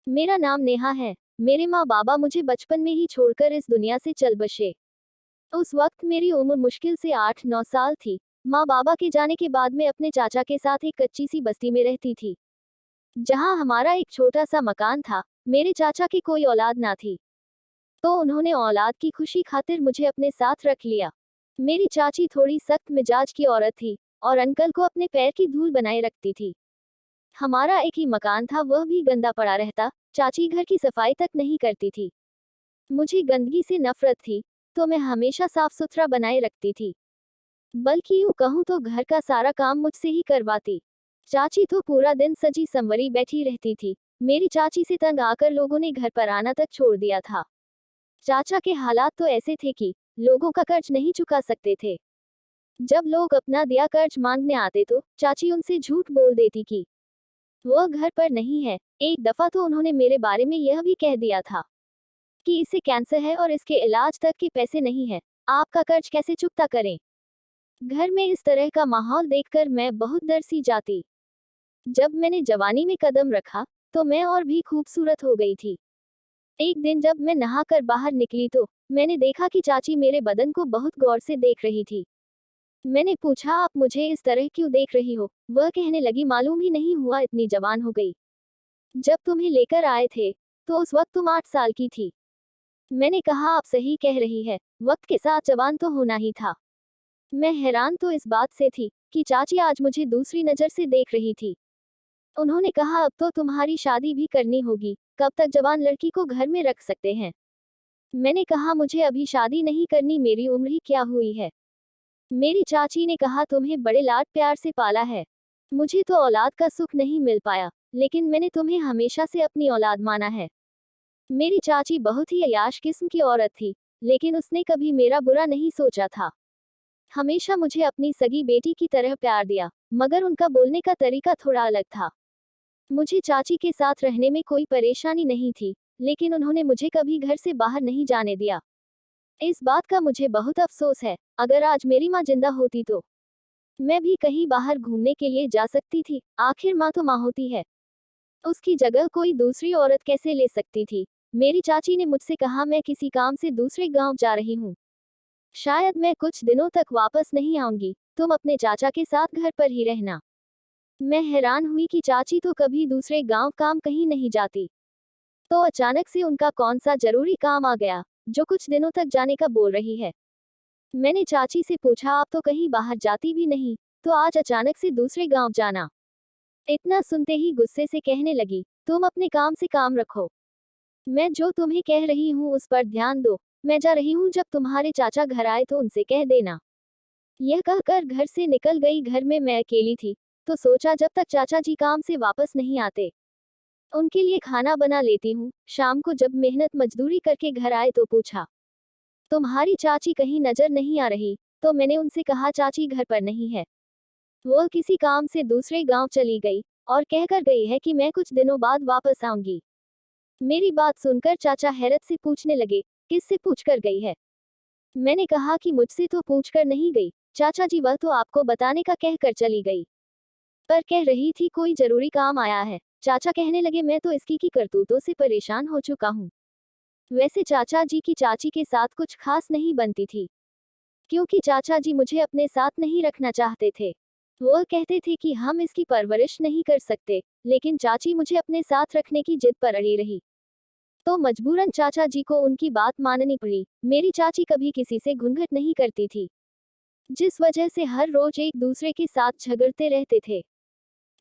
मेरा नाम नेहा है। मेरे माँ बाबा मुझे बचपन में ही छोड़कर इस दुनिया से चल बसे। उस वक्त मेरी उम्र मुश्किल से 8-9 साल थी। माँ बाबा के जाने के बाद मैं अपने चाचा के साथ एक कच्ची सी बस्ती में रहती थी, जहाँ हमारा एक छोटा सा मकान था। मेरे चाचा की कोई औलाद ना थी, तो उन्होंने औलाद की खुशी खातिर मुझे अपने साथ रख लिया। मेरी चाची थोड़ी सख्त मिजाज की औरत थी और अंकल को अपने पैर की धूल बनाए रखती थी। हमारा एक ही मकान था, वह भी गंदा पड़ा रहता। चाची घर की सफाई तक नहीं करती थी। मुझे गंदगी से नफरत थी, तो मैं हमेशा साफ सुथरा बनाए रखती थी। बल्कि यूं कहूँ तो घर का सारा काम मुझसे ही करवाती। चाची तो पूरा दिन सजी संवरी बैठी रहती थी। मेरी चाची से तंग आकर लोगों ने घर पर आना तक छोड़ दिया था। चाचा के हालात तो ऐसे थे कि लोगों का कर्ज नहीं चुका सकते थे। जब लोग अपना दिया कर्ज मांगने आते तो चाची उनसे झूठ बोल देती कि वह घर पर नहीं है। एक दफा तो उन्होंने मेरे बारे में यह भी कह दिया था कि इसे कैंसर है और इसके इलाज तक के पैसे नहीं है, आपका कर्ज कैसे चुकता करें। घर में इस तरह का माहौल देखकर मैं बहुत डर सी जाती। जब मैंने जवानी में कदम रखा, तो मैं और भी खूबसूरत हो गई थी। एक दिन जब मैं नहाकर बाहर निकली तो मैंने देखा कि चाची मेरे बदन को बहुत गौर से देख रही थी। मैंने पूछा, आप मुझे इस तरह क्यों देख रही हो? वह कहने लगी, मालूम ही नहीं हुआ इतनी जवान हो गई। जब तुम्हें लेकर आए थे, तो उस वक्त तुम 8 साल की थी। मैंने कहा, आप सही कह रही है, वक्त के साथ जवान तो होना ही था। मैं हैरान तो इस बात से थी कि चाची आज मुझे दूसरी नजर से देख रही थी। उन्होंने कहा, अब तो तुम्हारी शादी भी करनी होगी, कब तक जवान लड़की को घर में रख सकते हैं? मैंने कहा, मुझे अभी शादी नहीं करनी, मेरी उम्र ही क्या हुई है। मेरी चाची ने कहा, तुम्हें बड़े लाड प्यार से पाला है। मुझे तो औलाद का सुख नहीं मिल पाया, लेकिन मैंने तुम्हें हमेशा से अपनी औलाद माना है। मेरी चाची बहुत ही अय्याश किस्म की औरत थी, लेकिन उसने कभी मेरा बुरा नहीं सोचा था। हमेशा मुझे अपनी सगी बेटी की तरह प्यार दिया, मगर उनका बोलने का तरीका थोड़ा अलग था। मुझे चाची के साथ रहने में कोई परेशानी नहीं थी, लेकिन उन्होंने मुझे कभी घर से बाहर नहीं जाने दिया। इस बात का मुझे बहुत अफसोस है। अगर आज मेरी माँ जिंदा होती तो मैं भी कहीं बाहर घूमने के लिए जा सकती थी। आखिर माँ तो माँ होती है, उसकी जगह कोई दूसरी औरत कैसे ले सकती थी। मेरी चाची ने मुझसे कहा, मैं किसी काम से दूसरे गांव जा रही हूँ, शायद मैं कुछ दिनों तक वापस नहीं आऊंगी, तुम अपने चाचा के साथ घर पर ही रहना। मैं हैरान हुई कि चाची तो कभी दूसरे गांव काम कहीं नहीं जाती, तो अचानक से उनका कौन सा जरूरी काम आ गया जो कुछ दिनों तक जाने का बोल रही है। मैंने चाची से पूछा, आप तो कहीं बाहर जाती भी नहीं, तो आज अचानक से दूसरे गांव जाना? इतना सुनते ही गुस्से से कहने लगी, तुम अपने काम से काम रखो। मैं जो तुम्हें कह रही हूँ उस पर ध्यान दो। मैं जा रही हूँ, जब तुम्हारे चाचा घर आए तो उनसे कह देना। यह कहकर घर से निकल गई। घर में मैं अकेली थी, तो सोचा जब तक चाचा जी काम से वापस नहीं आते, उनके लिए खाना बना लेती हूँ। शाम को जब मेहनत मजदूरी करके घर आए तो पूछा, तुम्हारी चाची कहीं नजर नहीं आ रही? तो मैंने उनसे कहा, चाची घर पर नहीं है, वह किसी काम से दूसरे गांव चली गई और कहकर गई है कि मैं कुछ दिनों बाद वापस आऊंगी। मेरी बात सुनकर चाचा हैरत से पूछने लगे, किससे पूछकर गई है? मैंने कहा कि मुझसे तो पूछकर नहीं गई चाचा जी, वह तो आपको बताने का कहकर चली गई, पर कह रही थी कोई जरूरी काम आया है। चाचा कहने लगे, मैं तो इसकी की करतूतों से परेशान हो चुका हूँ। वैसे चाचा जी की चाची के साथ कुछ खास नहीं बनती थी, क्योंकि चाचा जी मुझे अपने साथ नहीं रखना चाहते थे। वह कहते थे कि हम इसकी परवरिश नहीं कर सकते, लेकिन चाची मुझे अपने साथ रखने की जिद पर अड़ी रही, तो मजबूरन चाचा जी को उनकी बात माननी पड़ी। मेरी चाची कभी किसी से घूंघट नहीं करती थी, जिस वजह से हर रोज एक दूसरे के साथ झगड़ते रहते थे।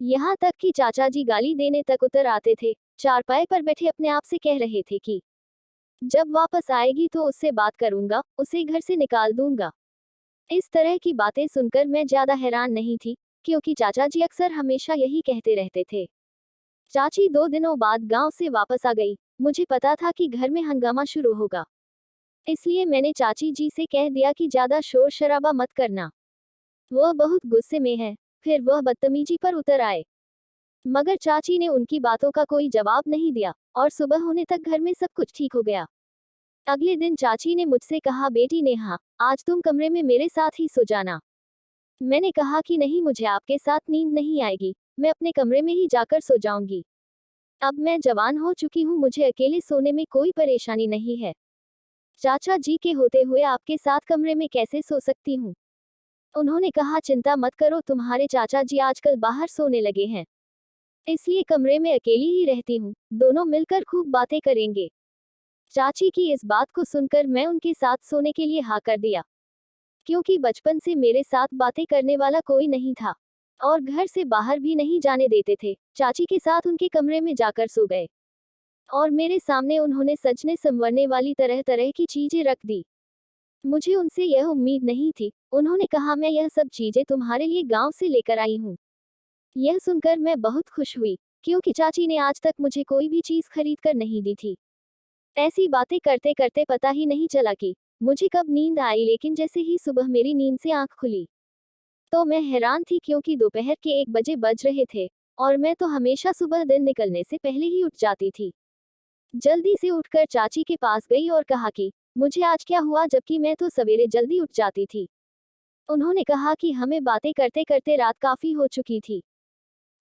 यहाँ तक कि चाचा जी गाली देने तक उतर आते थे। चारपाई पर बैठे अपने आप से कह रहे थे कि जब वापस आएगी तो उससे बात करूंगा, उसे घर से निकाल दूंगा। इस तरह की बातें सुनकर मैं ज्यादा हैरान नहीं थी, क्योंकि चाचा जी अक्सर हमेशा यही कहते रहते थे। चाची 2 दिनों बाद गांव से वापस आ गई। मुझे पता था कि घर में हंगामा शुरू होगा, इसलिए मैंने चाची जी से कह दिया कि ज्यादा शोर शराबा मत करना, वह बहुत गुस्से में है। फिर वह बदतमीजी पर उतर आए, मगर चाची ने उनकी बातों का कोई जवाब नहीं दिया और सुबह होने तक घर में सब कुछ ठीक हो गया। अगले दिन चाची ने मुझसे कहा, बेटी नेहा, आज तुम कमरे में मेरे साथ ही सो जाना। मैंने कहा कि नहीं, मुझे आपके साथ नींद नहीं आएगी, मैं अपने कमरे में ही जाकर सो जाऊंगी। अब मैं जवान हो चुकी हूँ, मुझे अकेले सोने में कोई परेशानी नहीं है। चाचा जी के होते हुए आपके साथ कमरे में कैसे सो सकती हूँ? उन्होंने कहा, चिंता मत करो, तुम्हारे चाचा जी आजकल बाहर सोने लगे हैं, इसलिए कमरे में अकेली ही रहती हूँ, दोनों मिलकर खूब बातें करेंगे। चाची की इस बात को सुनकर मैं उनके साथ सोने के लिए हाँ कर दिया, क्योंकि बचपन से मेरे साथ बातें करने वाला कोई नहीं था और घर से बाहर भी नहीं जाने देते थे। चाची के साथ उनके कमरे में जाकर सो गए और मेरे सामने उन्होंने सजने संवरने वाली तरह तरह की चीजें रख दी। मुझे उनसे यह उम्मीद नहीं थी। उन्होंने कहा, मैं यह सब चीजें तुम्हारे लिए गांव से लेकर आई हूँ। यह सुनकर मैं बहुत खुश हुई, क्योंकि चाची ने आज तक मुझे कोई भी चीज खरीद कर नहीं दी थी। ऐसी बातें करते करते पता ही नहीं चला कि मुझे कब नींद आई, लेकिन जैसे ही सुबह मेरी नींद से आंख खुली तो मैं हैरान थी, क्योंकि दोपहर के 1 बजे बज रहे थे और मैं तो हमेशा सुबह दिन निकलने से पहले ही उठ जाती थी। जल्दी से उठकर चाची के पास गई और कहा कि मुझे आज क्या हुआ, जबकि मैं तो सवेरे जल्दी उठ जाती थी। उन्होंने कहा कि हमें बातें करते करते रात काफी हो चुकी थी,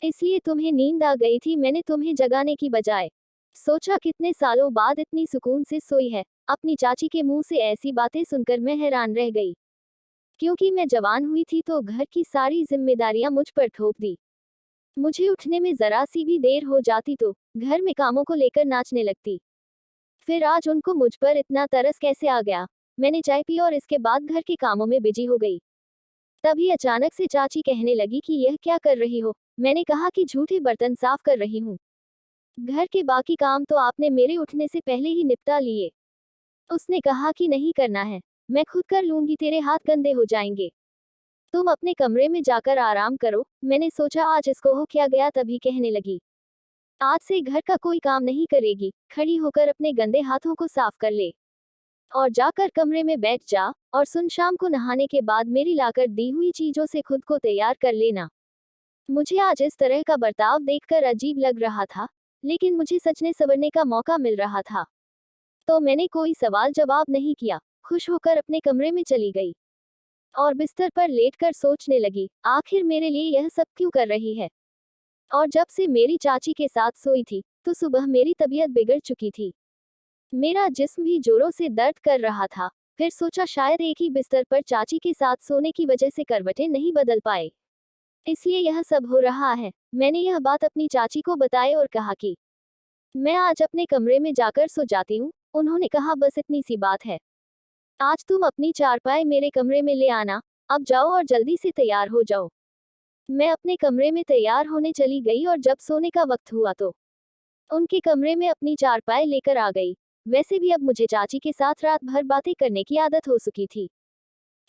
इसलिए तुम्हें नींद आ गई थी। मैंने तुम्हें जगाने की बजाय सोचा कितने सालों बाद इतनी सुकून से सोई है। अपनी चाची के मुंह से ऐसी बातें सुनकर मैं हैरान रह गई, क्योंकि मैं जवान हुई थी तो घर की सारी जिम्मेदारियां मुझ पर थोप दी। मुझे उठने में जरा सी भी देर हो जाती तो घर में कामों को लेकर नाचने लगती। फिर आज उनको मुझ पर इतना तरस कैसे आ गया? मैंने चाय पी और इसके बाद घर के कामों में बिजी हो गई। तभी अचानक से चाची कहने लगी कि यह क्या कर रही हो? मैंने कहा कि झूठे बर्तन साफ कर रही हूँ। घर के बाकी काम तो आपने मेरे उठने से पहले ही निपटा लिए। उसने कहा कि नहीं करना है, मैं खुद कर लूंगी, तेरे हाथ गंदे हो जाएंगे। तुम अपने कमरे में जाकर आराम करो। मैंने सोचा आज इसको हो क्या गया, तभी कहने लगी, आज से घर का कोई काम नहीं करेगी, खड़ी होकर अपने गंदे हाथों को साफ कर ले और जाकर कमरे में बैठ जा और सुन, शाम को नहाने के बाद मेरी लाकर दी हुई चीजों से खुद को तैयार कर लेना। मुझे आज इस तरह का बर्ताव देखकर अजीब लग रहा था, लेकिन मुझे सजने संवरने का मौका मिल रहा था, तो मैंने कोई सवाल जवाब नहीं किया। खुश होकर अपने कमरे में चली गई और बिस्तर पर लेटकर सोचने लगी, आखिर मेरे लिए यह सब क्यों कर रही है? और जब से मेरी चाची के साथ सोई थी, तो सुबह मेरी तबीयत बिगड़ चुकी थी। मेरा जिस्म भी जोरों से दर्द कर रहा था। फिर सोचा शायद एक ही बिस्तर पर चाची के साथ सोने की वजह से करवटें नहीं बदल पाए, इसलिए यह सब हो रहा है। मैंने यह बात अपनी चाची को बताई और कहा कि मैं आज अपने कमरे में जाकर सो जाती हूँ। उन्होंने कहा, बस इतनी सी बात है, आज तुम अपनी चारपाई मेरे कमरे में ले आना। अब जाओ और जल्दी से तैयार हो जाओ। मैं अपने कमरे में तैयार होने चली गई और जब सोने का वक्त हुआ तो उनके कमरे में अपनी चारपाई लेकर आ गई। वैसे भी अब मुझे चाची के साथ रात भर बातें करने की आदत हो चुकी थी,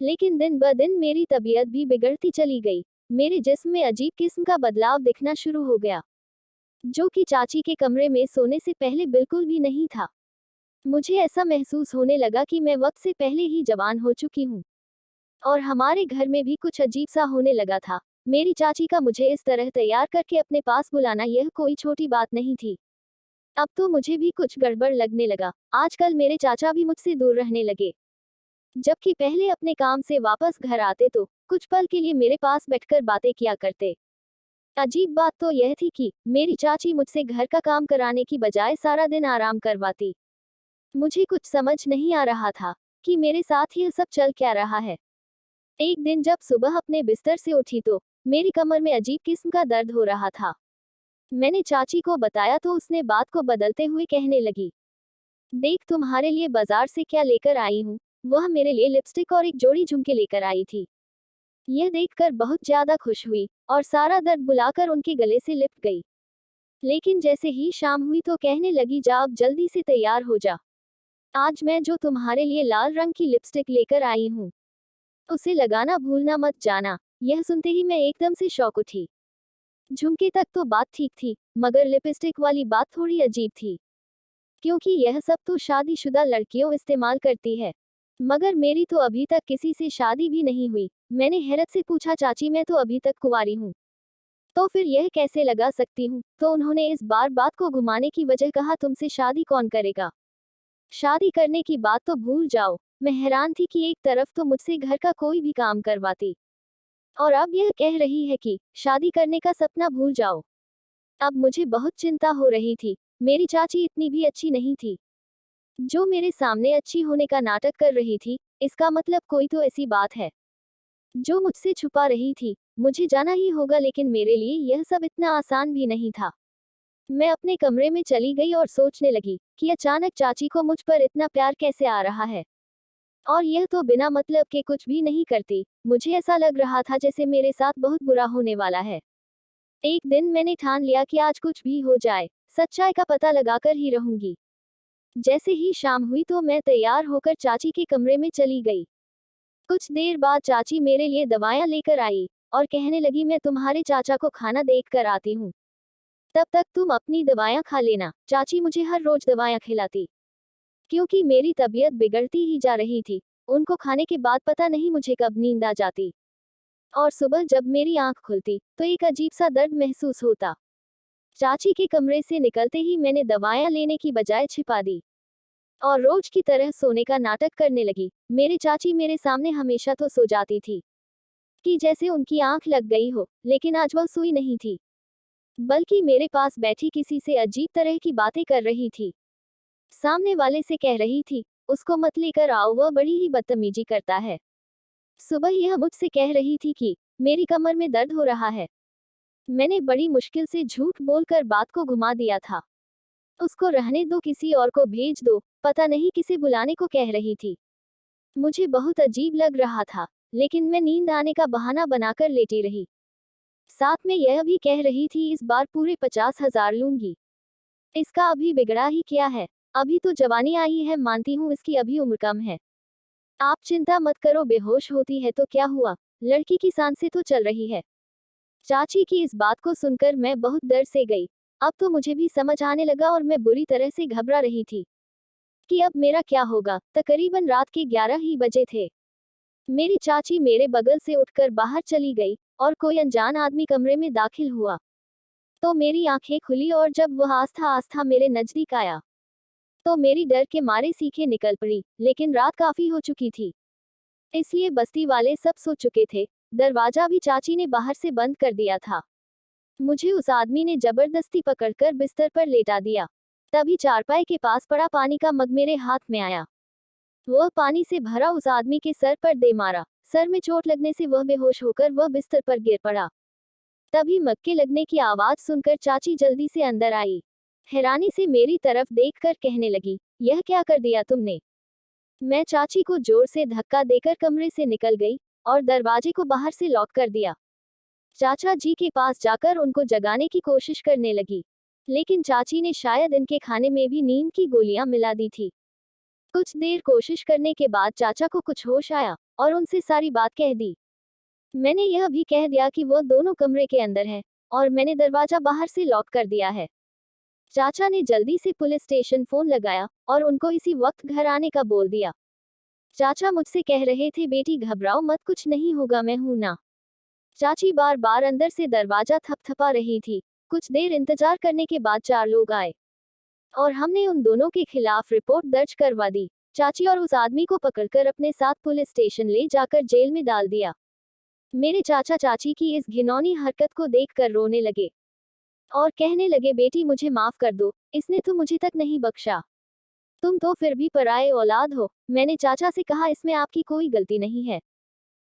लेकिन दिन ब दिन मेरी तबीयत भी बिगड़ती चली गई। मेरे जिस्म में अजीब किस्म का बदलाव दिखना शुरू हो गया, जो कि चाची के कमरे में सोने से पहले बिल्कुल भी नहीं था। मुझे ऐसा महसूस होने लगा कि मैं वक्त से पहले ही जवान हो चुकी हूँ और हमारे घर में भी कुछ अजीब सा होने लगा था। मेरी चाची का मुझे इस तरह तैयार करके अपने पास बुलाना यह कोई छोटी बात नहीं थी। अब तो मुझे भी कुछ गड़बड़ लगने लगा। आजकल मेरे चाचा भी मुझसे दूर रहने लगे, जबकि पहले अपने काम से वापस घर आते तो कुछ पल के लिए मेरे पास बैठकर बातें किया करते। अजीब बात तो यह थी कि मेरी चाची मुझसे घर का काम कराने की बजाय सारा दिन आराम करवाती। मुझे कुछ समझ नहीं आ रहा था कि मेरे साथ यह सब चल क्या रहा है। एक दिन जब सुबह अपने बिस्तर से उठी तो मेरी कमर में अजीब किस्म का दर्द हो रहा था। मैंने चाची को बताया तो उसने बात को बदलते हुए कहने लगी, देख तुम्हारे लिए बाजार से क्या लेकर आई हूँ। वह मेरे लिए लिपस्टिक और एक जोड़ी झुमके लेकर आई थी। यह देखकर बहुत ज्यादा खुश हुई और सारा दर्द बुलाकर उनके गले से लिपट गई। लेकिन जैसे ही शाम हुई तो कहने लगी, जा अब जल्दी से तैयार हो जा, आज मैं जो तुम्हारे लिए लाल रंग की लिपस्टिक लेकर आई हूँ, उसे लगाना भूलना मत जाना। यह सुनते ही मैं एकदम से शौक उठी। झुमके तक तो बात ठीक थी, मगर लिपस्टिक वाली बात थोड़ी अजीब थी, क्योंकि यह सब तो शादीशुदा लड़कियों इस्तेमाल करती है, मगर मेरी तो अभी तक किसी से शादी भी नहीं हुई। मैंने हैरत से पूछा, चाची मैं तो अभी तक कुंवारी हूँ, तो फिर यह कैसे लगा सकती हूँ? तो उन्होंने इस बार बात को घुमाने की वजह कहा, तुमसे शादी कौन करेगा, शादी करने की बात तो भूल जाओ। मैं हैरान थी कि एक तरफ तो मुझसे घर का कोई भी काम करवाती और अब यह कह रही है कि शादी करने का सपना भूल जाओ। अब मुझे बहुत चिंता हो रही थी। मेरी चाची इतनी भी अच्छी नहीं थी। जो मेरे सामने अच्छी होने का नाटक कर रही थी, इसका मतलब कोई तो ऐसी बात है जो मुझसे छुपा रही थी। मुझे जाना ही होगा, लेकिन मेरे लिए यह सब इतना आसान भी नहीं था। मैं अपने कमरे में चली गई और सोचने लगी कि अचानक चाची को मुझ पर इतना प्यार कैसे आ रहा है। और यह तो बिना मतलब के कुछ भी नहीं करती। मुझे ऐसा लग रहा था जैसे मेरे साथ बहुत बुरा होने वाला है। एक दिन मैंने ठान लिया कि आज कुछ भी हो जाए, सच्चाई का पता लगाकर ही रहूंगी। जैसे ही शाम हुई तो मैं तैयार होकर चाची के कमरे में चली गई। कुछ देर बाद चाची मेरे लिए दवाएं लेकर आई और कहने लगी, मैं तुम्हारे चाचा को खाना देख कर आती हूँ, तब तक तुम अपनी दवाएं खा लेना। चाची मुझे हर रोज दवाएं खिलाती, क्योंकि मेरी तबीयत बिगड़ती ही जा रही थी। उनको खाने के बाद पता नहीं मुझे कब नींद आ जाती, और सुबह जब मेरी आंख खुलती तो एक अजीब सा दर्द महसूस होता। चाची के कमरे से निकलते ही मैंने दवाएं लेने की बजाय छिपा दी और रोज की तरह सोने का नाटक करने लगी। मेरी चाची मेरे सामने हमेशा तो सो जाती थी कि जैसे उनकी आंख लग गई हो, लेकिन आज वह सोई नहीं थी, बल्कि मेरे पास बैठी किसी से अजीब तरह की बातें कर रही थी। सामने वाले से कह रही थी, उसको मत लेकर आओ, वह बड़ी ही बदतमीजी करता है। सुबह यह मुझसे कह रही थी कि मेरी कमर में दर्द हो रहा है। मैंने बड़ी मुश्किल से झूठ बोलकर बात को घुमा दिया था। उसको रहने दो, किसी और को भेज दो, पता नहीं किसे बुलाने को कह रही थी। मुझे बहुत अजीब लग रहा था, लेकिन मैं नींद आने का बहाना बनाकर लेटी रही। साथ में यह भी कह रही थी, इस बार पूरे 50,000 लूंगी। इसका अभी बिगड़ा ही क्या है, अभी तो जवानी आई है, मानती हूँ इसकी अभी उम्र कम है। आप चिंता मत करो, बेहोश होती है तो क्या हुआ, लड़की की सांसें तो चल रही है। चाची की इस बात को सुनकर मैं बहुत डर से गई। अब तो मुझे भी समझ आने लगा और मैं बुरी तरह से घबरा रही थी कि अब मेरा क्या होगा। तकरीबन रात के 11 ही बजे थे। मेरी चाची मेरे बगल से उठकर बाहर चली गई और कोई अनजान आदमी कमरे में दाखिल हुआ तो मेरी आंखें खुली, और जब वह आस्था आस्था मेरे नजदीक आया तो मेरी डर के मारे सीखें निकल पड़ी। लेकिन रात काफी हो चुकी थी, इसलिए बस्ती वाले सब सो चुके थे। दरवाजा भी चाची ने बाहर से बंद कर दिया था। मुझे उस आदमी ने जबरदस्ती पकड़कर बिस्तर पर लेटा दिया। तभी चारपाई के पास पड़ा पानी का मग मेरे हाथ में आया। वह पानी से भरा उस आदमी के सर पर दे मारा। सर में चोट लगने से वह बेहोश होकर वह बिस्तर पर गिर पड़ा। तभी मग के लगने की आवाज सुनकर चाची जल्दी से अंदर आई। हैरानी से मेरी तरफ देखकर कहने लगी, यह क्या कर दिया तुमने? मैं चाची को जोर से धक्का देकर कमरे से निकल गई और दरवाजे को बाहर से लॉक कर दिया। चाचा जी के पास जाकर उनको जगाने की कोशिश करने लगी, लेकिन चाची ने शायद इनके खाने में भी नींद की गोलियां मिला दी थी। कुछ देर कोशिश करने के बाद चाचा को कुछ होश आया और उनसे सारी बात कह दी। मैंने यह भी कह दिया कि वो दोनों कमरे के अंदर हैं और मैंने दरवाजा बाहर से लॉक कर दिया है। चाचा ने जल्दी से पुलिस स्टेशन फोन लगाया और उनको इसी वक्त घर आने का बोल दिया। चाचा मुझसे कह रहे थे, बेटी घबराओ मत, कुछ नहीं होगा, मैं हूं ना। चाची बार बार अंदर से दरवाजा थपथपा रही थी। कुछ देर इंतजार करने के बाद 4 लोग आए और हमने उन दोनों के खिलाफ रिपोर्ट दर्ज करवा दी। चाची और उस आदमी को पकड़कर अपने साथ पुलिस स्टेशन ले जाकर जेल में डाल दिया। मेरे चाचा चाची की इस घिनौनी हरकत को देखकर रोने लगे और कहने लगे, बेटी मुझे माफ कर दो, इसने तो मुझे तक नहीं बख्शा। तुम तो फिर भी पराए औलाद हो। मैंने चाचा से कहा, इसमें आपकी कोई गलती नहीं है।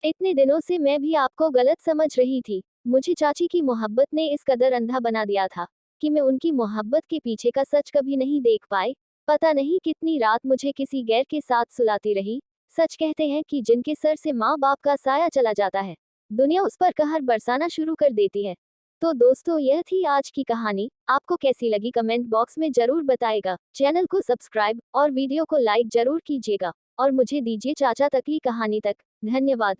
इतने दिनों से मैं भी आपको गलत समझ रही थी। मुझे चाची की मोहब्बत ने इस कदर अंधा बना दिया था कि मैं उनकी मोहब्बत के पीछे का सच कभी नहीं देख पाई। पता नहीं कितनी रात मुझे किसी गैर के साथ सुलाती रही। सच कहते हैं कि जिनके सर से माँ बाप का साया चला जाता है, दुनिया उस पर कहर बरसाना शुरू कर देती है। तो दोस्तों, यह थी आज की कहानी। आपको कैसी लगी कमेंट बॉक्स में जरूर बताएगा। चैनल को सब्सक्राइब और वीडियो को लाइक जरूर कीजिएगा और मुझे दीजिए चाचा तकली कहानी तक। धन्यवाद।